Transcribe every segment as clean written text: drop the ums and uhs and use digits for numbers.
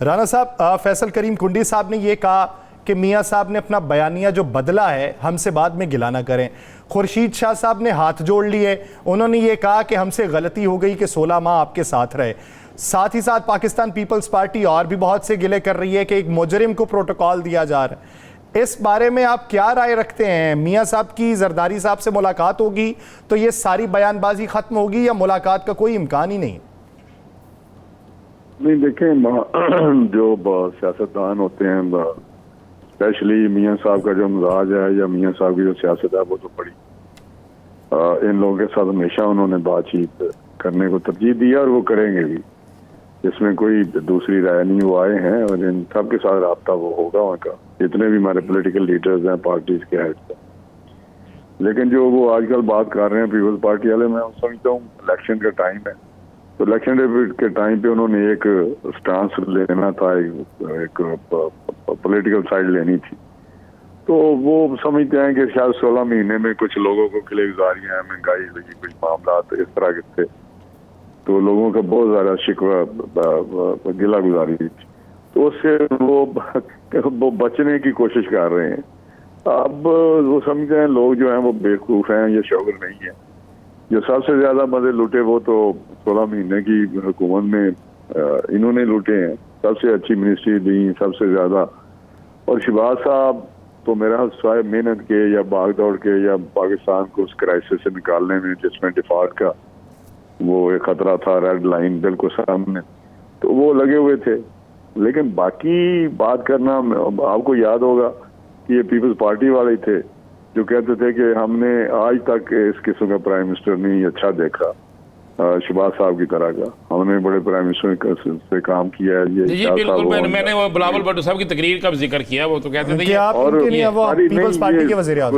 राना साहब, फैसल करीम कुंडी साहब ने ये कहा कि मियां साहब ने अपना बयानिया जो बदला है हमसे बाद में गिला ना करें। खुर्शीद शाह साहब ने हाथ जोड़ लिए, उन्होंने ये कहा कि हमसे गलती हो गई कि 16 माह आपके साथ रहे। साथ ही साथ पाकिस्तान पीपल्स पार्टी और भी बहुत से गिले कर रही है कि एक मुजरिम को प्रोटोकॉल दिया जा रहा है। इस बारे में आप क्या राय रखते हैं? मियां साहब की जरदारी साहब से मुलाकात होगी तो ये सारी बयानबाजी खत्म होगी या मुलाकात का कोई इम्कान ही नहीं? नहीं, देखें, जो सियासतदान होते हैं, स्पेशली मियां साहब का जो मिजाज है या मियां साहब की जो सियासत है, वो तो बड़ी इन लोगों के साथ हमेशा उन्होंने बातचीत करने को तरजीह दी और वो करेंगे भी। इसमें कोई दूसरी राय नहीं। वो आए हैं और इन सब के साथ रब्ता वो होगा उनका, जितने भी हमारे पॉलिटिकल लीडर्स हैं, पार्टीज के हेड्स हैं। लेकिन जो वो आजकल बात कर रहे हैं पीपल्स पार्टी वाले, मैं समझता हूँ इलेक्शन का टाइम है, तो इलेक्शन के टाइम पे उन्होंने एक स्टांस लेना था, एक पॉलिटिकल साइड लेनी थी। तो वो समझते हैं कि शायद 16 महीने में कुछ लोगों को खिले गुजारियां, महंगाई लगी, कुछ मामला इस तरह के थे, तो लोगों का बहुत ज्यादा शिकवा गिला गुजारी थी, तो उससे वो बचने की कोशिश कर रहे हैं। अब वो समझते हैं लोग जो हैं वो बेवकूफ हैं, ये शौगर नहीं है। जो सबसे ज्यादा मजे लूटे वो तो 16 महीने की हुकूमत में इन्होंने लूटे हैं। सबसे अच्छी मिनिस्ट्री दी, सबसे ज्यादा। और शहबाज साहब तो मेरा स्वाय मेहनत के या भाग दौड़ के या पाकिस्तान को उस क्राइसिस से निकालने में, जिसमें डिफॉल्ट का वो एक खतरा था, रेड लाइन बिल्कुल सामने, तो वो लगे हुए थे। लेकिन बाकी बात करना, आपको याद होगा कि ये पीपल्स पार्टी वाले थे जो कहते थे कि हमने आज तक इस किस्म का प्राइम मिनिस्टर नहीं अच्छा देखा, शहबाज साहब की तरह का। हमने बड़े प्राइम मिनिस्टर से काम किया है। ये जी बिल्कुल, मैंने वो बिलावल भुट्टो साहब की तकरीर का जिक्र किया, वो तो कहते थे आप पीपल्स पार्टी के वज़ीर आज़म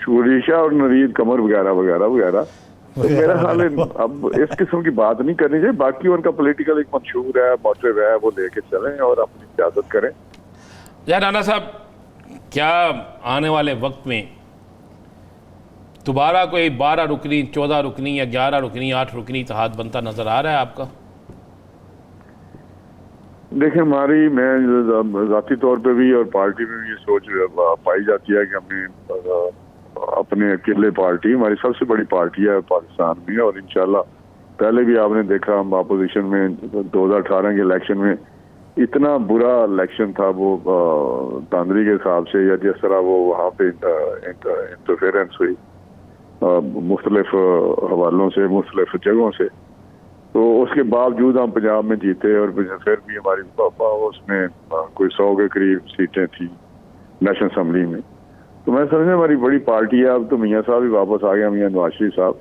खुर्शीशा और नरीद कमर वगैरह वगैरह वगैरह। तो मेरा ख्याल है अब इस किस्म की बात नहीं करनी चाहिए। बाकी उनका पॉलिटिकल एक मंशूर है, मोटिव है, वो लेके चलें और अपनी सियासत करें। यार राना साहब, क्या आने वाले वक्त में दोबारा कोई 12 रुकनी, 14 रुकनी या 11 रुकनी, 8 रुकनी इत्तेहाद बनता नजर आ रहा है आपका? देखिए, मैं जाती तौर पे भी और पार्टी में भी ये सोच पाई जाती है कि हमें अपने अकेले पार्टी, हमारी सबसे बड़ी पार्टी है पाकिस्तान में, और इंशाल्लाह पहले भी आपने देखा हम अपोजिशन में 2018 के इलेक्शन में इतना बुरा इलेक्शन था वो तांदरी के हिसाब से, या जिस तरह वो वहाँ पे इंटरफेरेंस हुई मुख्तलिफ हवालों से, मुख्तलिफ जगहों से, तो उसके बावजूद हम पंजाब में जीते। और फिर भी हमारी उसमें कोई 100 के करीब सीटें थी नेशनल असम्बली में। तो मैं समझता हमारी बड़ी पार्टी है। अब तो मियां साहब भी वापस आ गया, मियां नवाज शरीफ साहब,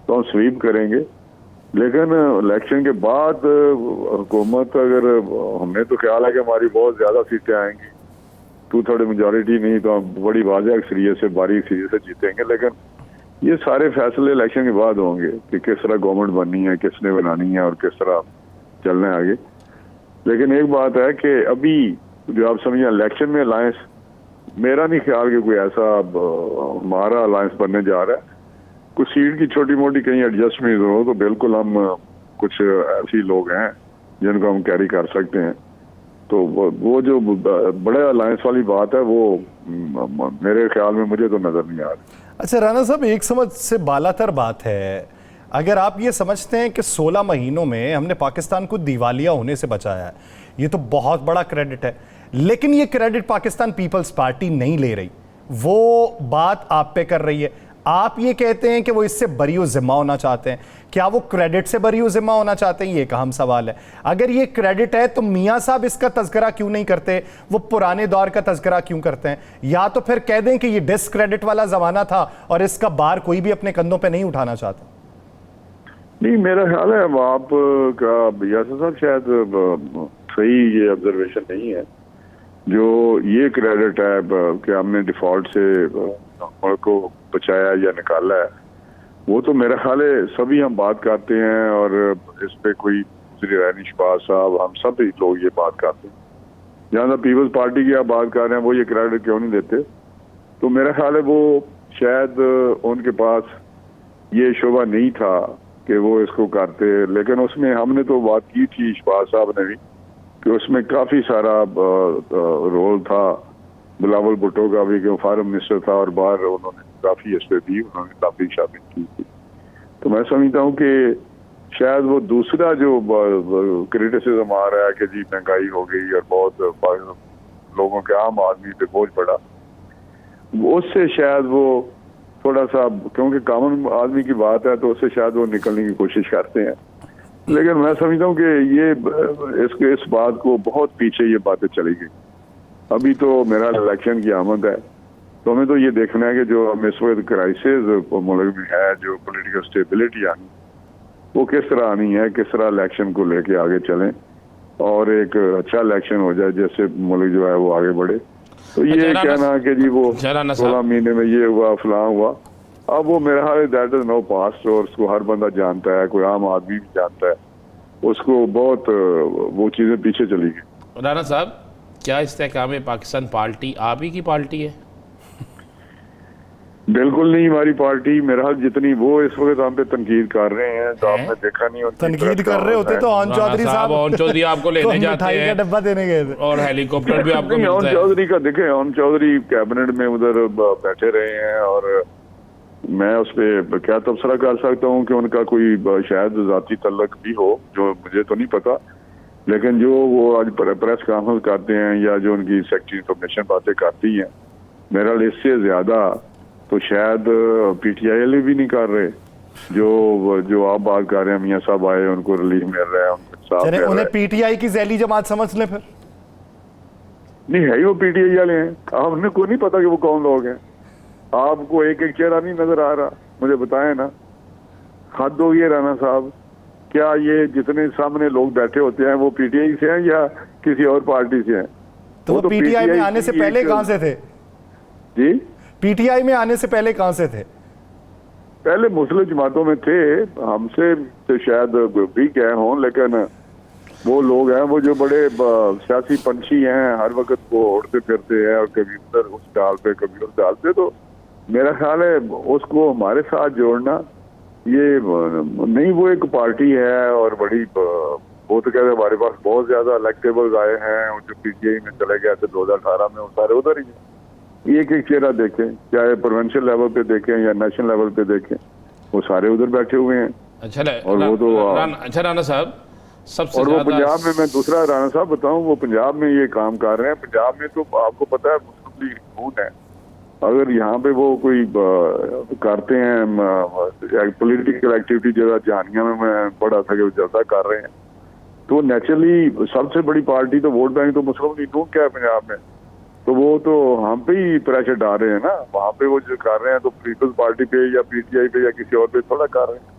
तो हम स्वीप करेंगे। लेकिन इलेक्शन के बाद हुकूमत, अगर हमें तो ख्याल है कि हमारी बहुत ज्यादा सीटें आएंगी, 2/3 मेजॉरिटी नहीं तो हम बड़ी वाज़ेह अक्सरियत से, बारीक सीरीज से जीतेंगे। लेकिन ये सारे फैसले इलेक्शन के बाद होंगे कि किस तरह गवर्नमेंट बननी है, किसने बनानी है और किस तरह चलना है आगे। लेकिन एक बात है कि अभी जो आप समझिए इलेक्शन में अलायंस, मेरा नहीं ख्याल कि कोई ऐसा हमारा अलायंस बनने जा रहा है। कुछ सीट की छोटी मोटी कहीं एडजस्टमेंट हो तो बिल्कुल हम कुछ ऐसे लोग हैं जिनको हम कैरी कर सकते हैं। तो वो जो बड़े अलायंस वाली बात है वो मेरे ख्याल में मुझे तो नजर नहीं आ रही। अच्छा राना साहब, एक समझ से बालातर बात है, अगर आप ये समझते हैं कि 16 महीनों में हमने पाकिस्तान को दिवालिया होने से बचाया है, ये तो बहुत बड़ा क्रेडिट है। लेकिन ये क्रेडिट पाकिस्तान पीपल्स पार्टी नहीं ले रही, वो बात आप पे कर रही है। आप ये कहते हैं कि वो इससे बरीउ जिम्मा होना चाहते हैं। क्या वो क्रेडिट से बरीउ जिम्मा होना चाहते हैं? ये एक अहम सवाल है। अगर ये क्रेडिट है तो मियां साहब इसका तज़किरा क्यों नहीं करते? वो पुराने दौर का तज़किरा क्यों करते हैं? या तो फिर कह दें कि ये डिसक्रेडिट वाला जमाना था और इसका बार कोई भी अपने कंधों पे नहीं उठाना चाहता। नहीं, मेरा ख्याल है आप का यासर साहब शायद सही ये ऑब्जर्वेशन नहीं है। जो ये क्रेडिट है कि हमने डिफॉल्ट से मुल्क को बचाया या निकाला है, वो तो मेरा ख्याल है सभी हम बात करते हैं और इस पे कोई दूसरी राय नहीं। शहबाज साहब, हम सब लोग ये बात करते हैं। जहाँ तक पीपल्स पार्टी की आप बात कर रहे हैं, वो ये क्रेडिट क्यों नहीं देते? तो मेरा ख्याल है वो शायद उनके पास ये शोभा नहीं था कि वो इसको करते। लेकिन उसमें हमने तो बात की थी, शहबाज साहब ने भी, कि उसमें काफ़ी सारा रोल था बिलावल भुट्टो का भी, कि फॉरेन मिनिस्टर था और बाहर उन्होंने काफ़ी इस पे भी उन्होंने काफ़ी शामिल की थी। तो मैं समझता हूँ कि शायद वो दूसरा जो क्रिटिसिज्म आ रहा है कि जी महंगाई हो गई और बहुत लोगों के आम आदमी पे बोझ पड़ा, उससे शायद वो थोड़ा सा, क्योंकि कॉमन आदमी की बात है तो उससे शायद वो निकलने की कोशिश करते हैं। लेकिन मैं समझता हूँ कि ये इस बात को बहुत पीछे ये बातें चली गई। अभी तो मेरा इलेक्शन की आमद है, तो हमें तो ये देखना है कि जो हम इस वक्त क्राइसिस मुल्क में है, जो पॉलिटिकल स्टेबिलिटी आनी, वो किस तरह आनी है, किस तरह इलेक्शन को लेके आगे चलें और एक अच्छा इलेक्शन हो जाए जिससे मुल्क जो है वो आगे बढ़े। तो ये कहना कि जी वो 16 महीने में ये हुआ फलां हुआ, अब वो मेरा हाल दैट इज नो पास्ट, और उसको हर बंदा जानता है, कोई आम आदमी भी जानता है, उसको बहुत वो चीज़ें पीछे चली गई। राणा साहब, क्या इस्तेहकाम पाकिस्तान पार्टी आप ही की पार्टी है? बिल्कुल नहीं हमारी पार्टी। मेरा हाल जितनी वो इस वक्त हम पे तनकीद कर रहे हैं तो आपने देखा नहीं, तनकीद कर रहे होते तो ओन चौधरी साहब आपको लेने जाते हैं, का डब्बा देने गए थे और हेलीकॉप्टर भी आपको मिलता ओन है। चौधरी का देखे, ओन चौधरी कैबिनेट में उधर बैठे रहे हैं और मैं उस पर क्या तबसरा कर सकता हूँ कि उनका कोई शायद जाती तल्लक भी हो, जो मुझे तो नहीं पता। लेकिन जो वो आज प्रेस कॉन्फ्रेंस करते हैं या जो उनकी सेक्रेटरी इंफॉर्मेशन बातें करती हैं, मेरा इससे ज्यादा तो शायद पीटीआई वाले भी नहीं कर रहे। जो आप बात कर रहे हैं, मियां साहब आए, उनको रिलीफ मिल रहा है, उनको साफ मिल रहा है। उन्हें पीटीआई की जैली जमात समझ ले फिर? नहीं है ही वो पीटीआई वाले हैं, हमने को नहीं पता कि वो कौन लोग हैं। आपको एक एक चेहरा नहीं नजर आ रहा, मुझे बताएं ना। हद हो गई राणा साहब, क्या ये जितने सामने लोग बैठे होते हैं वो पीटीआई से हैं या किसी और पार्टी से हैं? तो वो पीटीआई में आने से पहले कहां से थे जी? पीटीआई में आने से पहले कहां से थे? पहले मुस्लिम जमातों में थे, हमसे तो शायद भी गए हों, लेकिन वो लोग हैं वो जो बड़े सियासी पंछी हैं, हर वक्त वो उड़ते फिरते हैं और कभी उधर उस डाल पे कभी उस डाल पे। तो मेरा ख्याल है उसको हमारे साथ जोड़ना ये नहीं, वो एक पार्टी है और बड़ी, वो तो कहते हैं हमारे पास बहुत ज्यादा इलेक्टेबल्स आए हैं, जो पीटीआई में चले गए थे 2018 में, वो सारे उधर ही हैं। एक एक चेहरा देखें, चाहे प्रोविंशियल लेवल पे देखें या नेशनल लेवल पे देखें, वो सारे उधर बैठे हुए हैं। अच्छा, और वो तो अच्छा राणा साहब, सबसे और वो पंजाब में, मैं दूसरा राणा साहब बताऊं, वो पंजाब में ये काम कर रहे हैं। पंजाब में तो आपको पता है मुस्लिम लीग खून है। अगर यहाँ पे वो कोई करते हैं पॉलिटिकल एक्टिविटी, जरा जहानिया में मैं पढ़ा था कि वो जलसा कर रहे हैं, तो नेचुरली सबसे बड़ी पार्टी तो वोट बैंक तो मुस्लिम लीग नून क्या है पंजाब में, तो वो तो हम पे ही प्रेशर डाल रहे हैं ना। वहाँ पे वो जो कर रहे हैं तो पीपल्स पार्टी पे या पीटीआई पे या किसी और पे थोड़ा कर रहे हैं।